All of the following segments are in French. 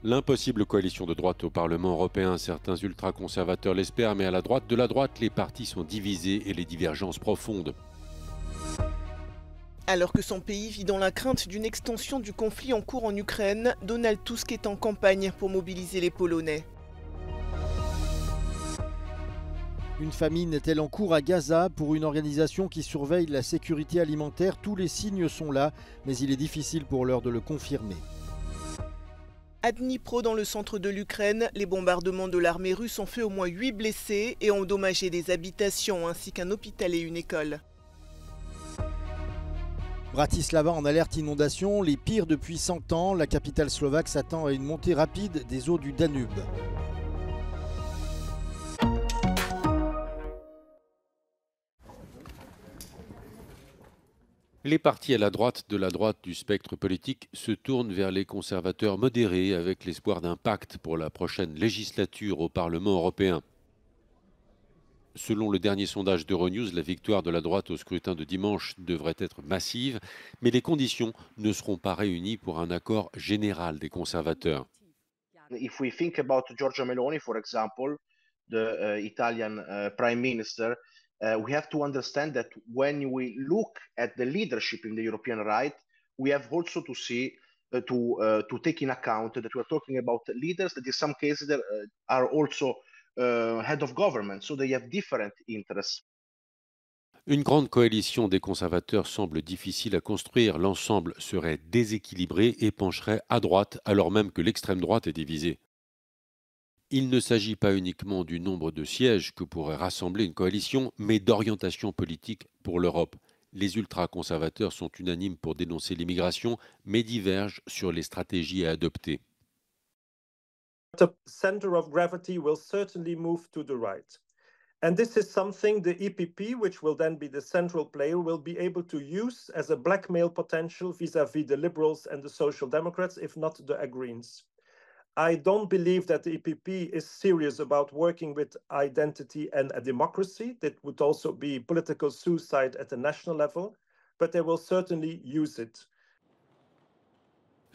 L'impossible coalition de droite au Parlement européen, certains ultra-conservateurs l'espèrent, mais à la droite de la droite, les partis sont divisés et les divergences profondes. Alors que son pays vit dans la crainte d'une extension du conflit en cours en Ukraine, Donald Tusk est en campagne pour mobiliser les Polonais. Une famine est-elle en cours à Gaza? Pour une organisation qui surveille la sécurité alimentaire, tous les signes sont là, mais il est difficile pour l'heure de le confirmer. À Dnipro, dans le centre de l'Ukraine, les bombardements de l'armée russe ont fait au moins 8 blessés et ont endommagé des habitations ainsi qu'un hôpital et une école. Bratislava en alerte inondation, les pires depuis 100 ans. La capitale slovaque s'attend à une montée rapide des eaux du Danube. Les partis à la droite de la droite du spectre politique se tournent vers les conservateurs modérés avec l'espoir d'un pacte pour la prochaine législature au Parlement européen. Selon le dernier sondage d'Euronews, la victoire de la droite au scrutin de dimanche devrait être massive, mais les conditions ne seront pas réunies pour un accord général des conservateurs. If we think about Giorgia Meloni, for example, the Italian Prime Minister, we have to understand that when we look at the leadership in the European right, we have also to see to take in account that we are talking about leaders that in some cases are also head of government, so they have different interests. Une grande coalition des conservateurs semble difficile à construire. L'ensemble serait déséquilibré et pencherait à droite, alors même que l'extrême droite est divisée. Il ne s'agit pas uniquement du nombre de sièges que pourrait rassembler une coalition, mais d'orientation politique pour l'Europe. Les ultra-conservateurs sont unanimes pour dénoncer l'immigration, mais divergent sur les stratégies à adopter. The center of gravity will certainly move to the right. And this is something the EPP, which will then be the central player, will be able to use as a blackmail potential vis-à-vis the Liberals and the Social Democrats, if not the Greens. I don't believe that the EPP is serious about working with identity and a democracy. That would also be political suicide at the national level, but they will certainly use it.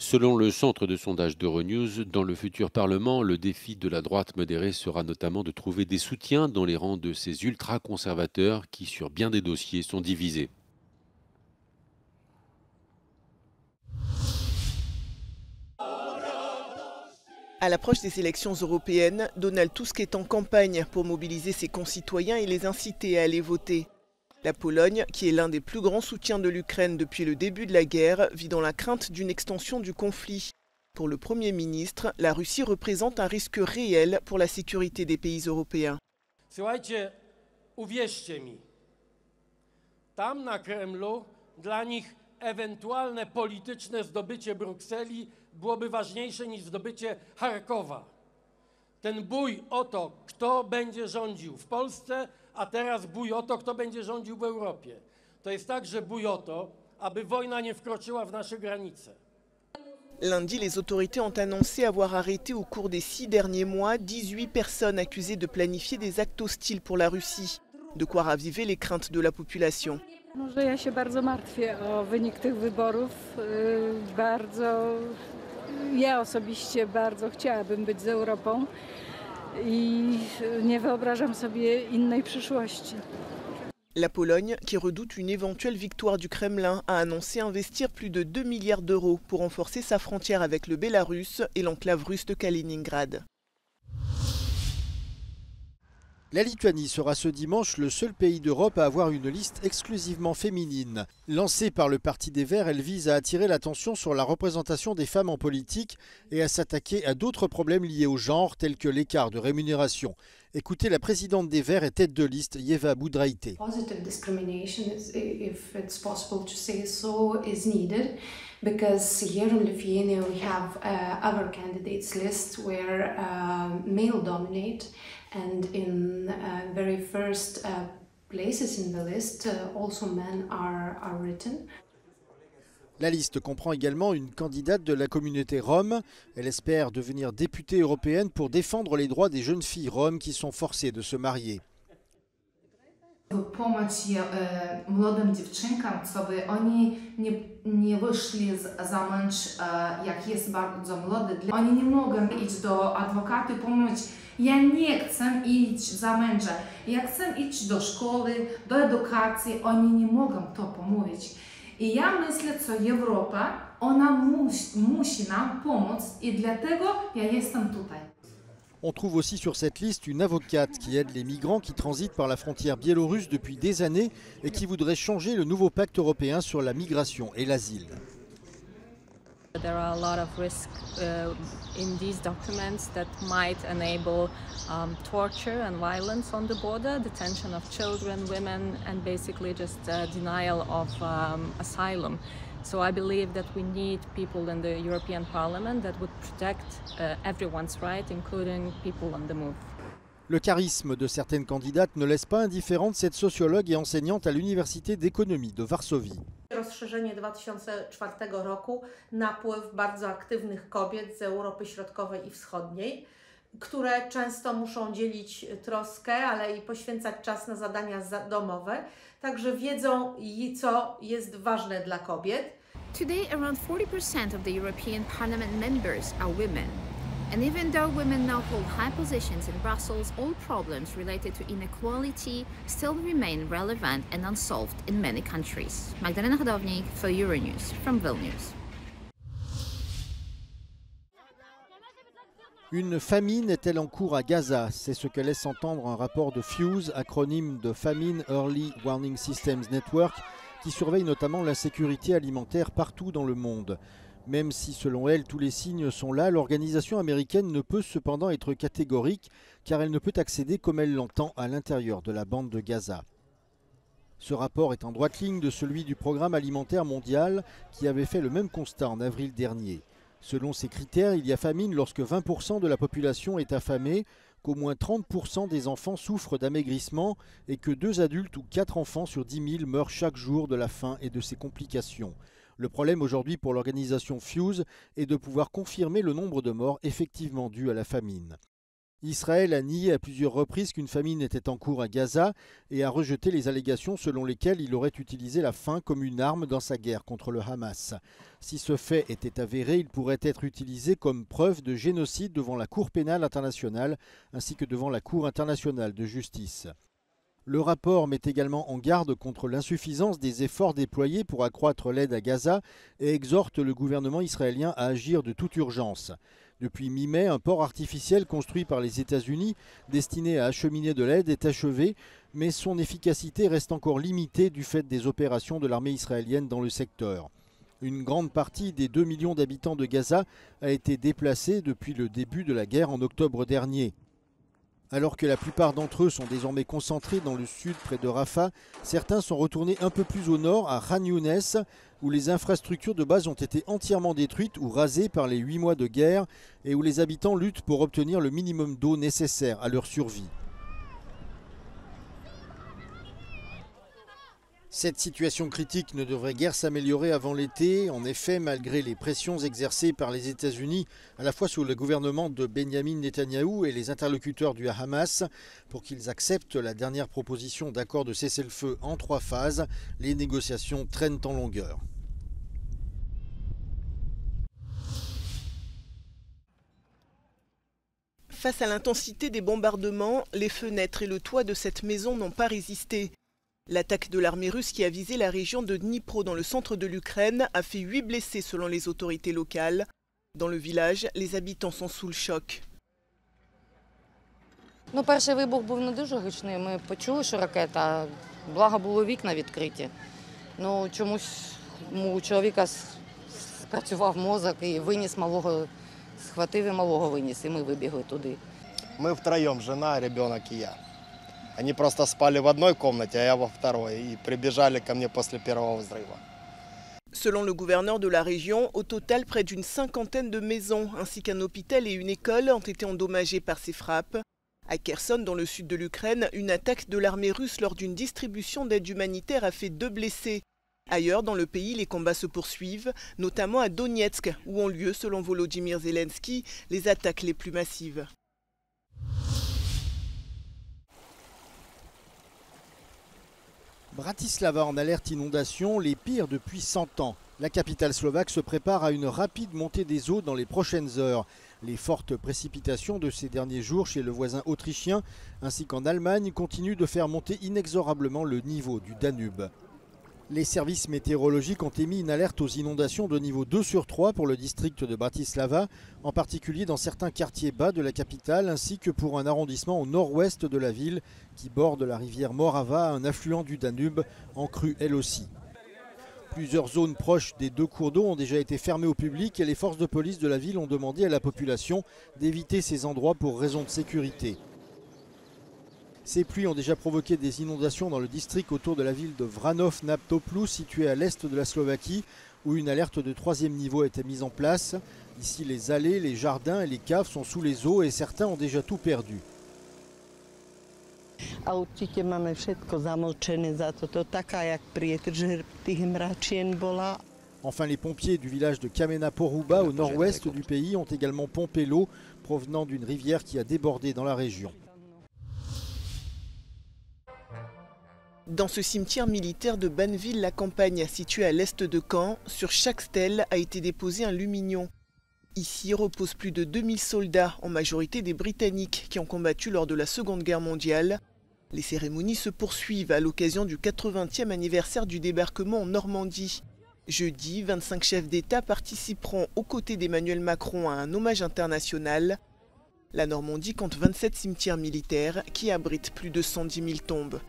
Selon le centre de sondage d'Euronews, dans le futur Parlement, le défi de la droite modérée sera notamment de trouver des soutiens dans les rangs de ces ultra-conservateurs qui, sur bien des dossiers, sont divisés. À l'approche des élections européennes, Donald Tusk est en campagne pour mobiliser ses concitoyens et les inciter à aller voter. La Pologne, qui est l'un des plus grands soutiens de l'Ukraine depuis le début de la guerre, vit dans la crainte d'une extension du conflit. Pour le Premier ministre, la Russie représente un risque réel pour la sécurité des pays européens. Słuchajcie, uwierzcie mi, tam na Kremlu dla nich ewentualne polityczne zdobycie Brukseli byłoby ważniejsze niż zdobycie Charkowa. Ten bój o to, kto będzie rządził w Polsce, a teraz bój o to, kto będzie rządził w Europie. To jest także bój o to, aby wojna nie wkroczyła w nasze granice. Lundi, les autorités ont annoncé avoir arrêté au cours des 6 derniers mois 18 personnes accusées de planifier des actes hostiles pour la Russie. De quoi raviver les craintes de la population. Może ja się bardzo martwię o wynik tych wyborów. Ja osobiście bardzo chciałabym być z Europą i nie wyobrażam sobie innej przyszłości. La Pologne, qui redoute une éventuelle victoire du Kremlin, a annoncé investir plus de 2 milliards d'euros pour renforcer sa frontière avec le Bélarus et l'enclave russe de Kaliningrad. La Lituanie sera ce dimanche le seul pays d'Europe à avoir une liste exclusivement féminine. Lancée par le Parti des Verts, elle vise à attirer l'attention sur la représentation des femmes en politique et à s'attaquer à d'autres problèmes liés au genre, tels que l'écart de rémunération. Écoutez la présidente des Verts et tête de liste, Ieva Budraite. Positive discrimination, if it's possible to say so, is needed. Because here in Lithuania we have other candidates list where male dominate, and in very first places in the list also men are written. La liste comprend également une candidate de la communauté rome. Elle espère devenir députée européenne pour défendre les droits des jeunes filles roms qui sont forcées de se marier. Pomóc młodym dziewczynkom, żeby oni nie wyszli za mąż, jak jest bardzo młody. Oni nie mogą iść do adwokata i pomóc. Ja nie chcę iść za męża. Ja chcę iść do szkoły, do edukacji. Oni nie mogą to pomówić. I ja myślę, że Europa, ona musi nam pomóc i dlatego ja jestem tutaj. On trouve aussi sur cette liste une avocate qui aide les migrants qui transitent par la frontière biélorusse depuis des années et qui voudrait changer le nouveau pacte européen sur la migration et l'asile. There are a lot of risks in these documents that might enable torture and violence on the border, detention of children, women, and basically just denial of asylum. So I believe that we need people in the European Parliament that would protect everyone's right, including people on the move. Le charisme de certaines candidates ne laisse pas indifférente cette sociologue et enseignante à l'Université d'économie de Varsovie. Rozszerzenie 2004 roku, napływ bardzo aktywnych kobiet z Europy Środkowej i Wschodniej, które często muszą dzielić troskę, ale i poświęcać czas na zadania domowe, także wiedzą, co jest ważne dla kobiet. Today, around 40% of the European Parliament members are women. And even though women now hold high positions in Brussels, all problems related to inequality still remain relevant and unsolved in many countries. Magdalena Hodownik for Euronews from Vilnius. Une famine est-elle en cours à Gaza? C'est ce que laisse entendre un rapport de FEWS, acronyme de Famine Early Warning Systems Network, qui surveille notamment la sécurité alimentaire partout dans le monde. Même si selon elle tous les signes sont là, l'organisation américaine ne peut cependant être catégorique car elle ne peut accéder comme elle l'entend à l'intérieur de la bande de Gaza. Ce rapport est en droite ligne de celui du Programme alimentaire mondial qui avait fait le même constat en avril dernier. Selon ces critères, il y a famine lorsque 20% de la population est affamée, qu'au moins 30% des enfants souffrent d'amaigrissement et que 2 adultes ou 4 enfants sur 10 000 meurent chaque jour de la faim et de ses complications. Le problème aujourd'hui pour l'organisation FEWS est de pouvoir confirmer le nombre de morts effectivement dus à la famine. Israël a nié à plusieurs reprises qu'une famine était en cours à Gaza et a rejeté les allégations selon lesquelles il aurait utilisé la faim comme une arme dans sa guerre contre le Hamas. Si ce fait était avéré, il pourrait être utilisé comme preuve de génocide devant la Cour pénale internationale ainsi que devant la Cour internationale de justice. Le rapport met également en garde contre l'insuffisance des efforts déployés pour accroître l'aide à Gaza et exhorte le gouvernement israélien à agir de toute urgence. Depuis mi-mai, un port artificiel construit par les États-Unis destiné à acheminer de l'aide est achevé, mais son efficacité reste encore limitée du fait des opérations de l'armée israélienne dans le secteur. Une grande partie des 2 millions d'habitants de Gaza a été déplacée depuis le début de la guerre en octobre dernier. Alors que la plupart d'entre eux sont désormais concentrés dans le sud près de Rafah, certains sont retournés un peu plus au nord à Khan Younes, où les infrastructures de base ont été entièrement détruites ou rasées par les 8 mois de guerre et où les habitants luttent pour obtenir le minimum d'eau nécessaire à leur survie. Cette situation critique ne devrait guère s'améliorer avant l'été. En effet, malgré les pressions exercées par les États-Unis, à la fois sous le gouvernement de Benyamin Netanyahou et les interlocuteurs du Hamas, pour qu'ils acceptent la dernière proposition d'accord de cessez-le-feu en 3 phases, les négociations traînent en longueur. Face à l'intensité des bombardements, les fenêtres et le toit de cette maison n'ont pas résisté. L'attaque de l'armée russe qui a visé la région de Dnipro dans le centre de l'Ukraine a fait 8 blessés selon les autorités locales. Dans le village, les habitants sont sous le choc. Перший вибух був не дуже гучний. Ми почули, що ракета, благо було вікна відкриті. Чомусь у чоловіка спрацював мозок і виніс малого, схватив і малого виніс, і ми вибігли туди. Ми втроєм, жена, ребенок і я. Они просто спали в одной комнате, а я во второй, и прибежали ко мне после первого взрыва. Selon le gouverneur de la région, au total, près d'une 50aine de maisons, ainsi qu'un hôpital et une école ont été endommagés par ces frappes. À Kherson, dans le sud de l'Ukraine, une attaque de l'armée russe lors d'une distribution d'aide humanitaire a fait 2 blessés. Ailleurs dans le pays, les combats se poursuivent, notamment à Donetsk, où ont lieu, selon Volodymyr Zelensky, les attaques les plus massives. Bratislava en alerte inondation, les pires depuis 100 ans. La capitale slovaque se prépare à une rapide montée des eaux dans les prochaines heures. Les fortes précipitations de ces derniers jours chez le voisin autrichien ainsi qu'en Allemagne continuent de faire monter inexorablement le niveau du Danube. Les services météorologiques ont émis une alerte aux inondations de niveau 2 sur 3 pour le district de Bratislava, en particulier dans certains quartiers bas de la capitale, ainsi que pour un arrondissement au nord-ouest de la ville qui borde la rivière Morava, un affluent du Danube, en crue elle aussi. Plusieurs zones proches des deux cours d'eau ont déjà été fermées au public et les forces de police de la ville ont demandé à la population d'éviter ces endroits pour raisons de sécurité. Ces pluies ont déjà provoqué des inondations dans le district autour de la ville de Vranov nad Topľou, située à l'est de la Slovaquie, où une alerte de 3e niveau a été mise en place. Ici, les allées, les jardins et les caves sont sous les eaux et certains ont déjà tout perdu. A určite máme všetko zamočené za toto, taká jak prietrž tých mračien bola. Enfin, les pompiers du village de Kamena Poruba, au nord-ouest du pays, ont également pompé l'eau provenant d'une rivière qui a débordé dans la région. Dans ce cimetière militaire de Banneville-la-Campagne, situé à l'est de Caen, sur chaque stèle a été déposé un lumignon. Ici reposent plus de 2000 soldats, en majorité des Britanniques, qui ont combattu lors de la Seconde Guerre mondiale. Les cérémonies se poursuivent à l'occasion du 80e anniversaire du débarquement en Normandie. Jeudi, 25 chefs d'État participeront aux côtés d'Emmanuel Macron à un hommage international. La Normandie compte 27 cimetières militaires qui abritent plus de 110 000 tombes.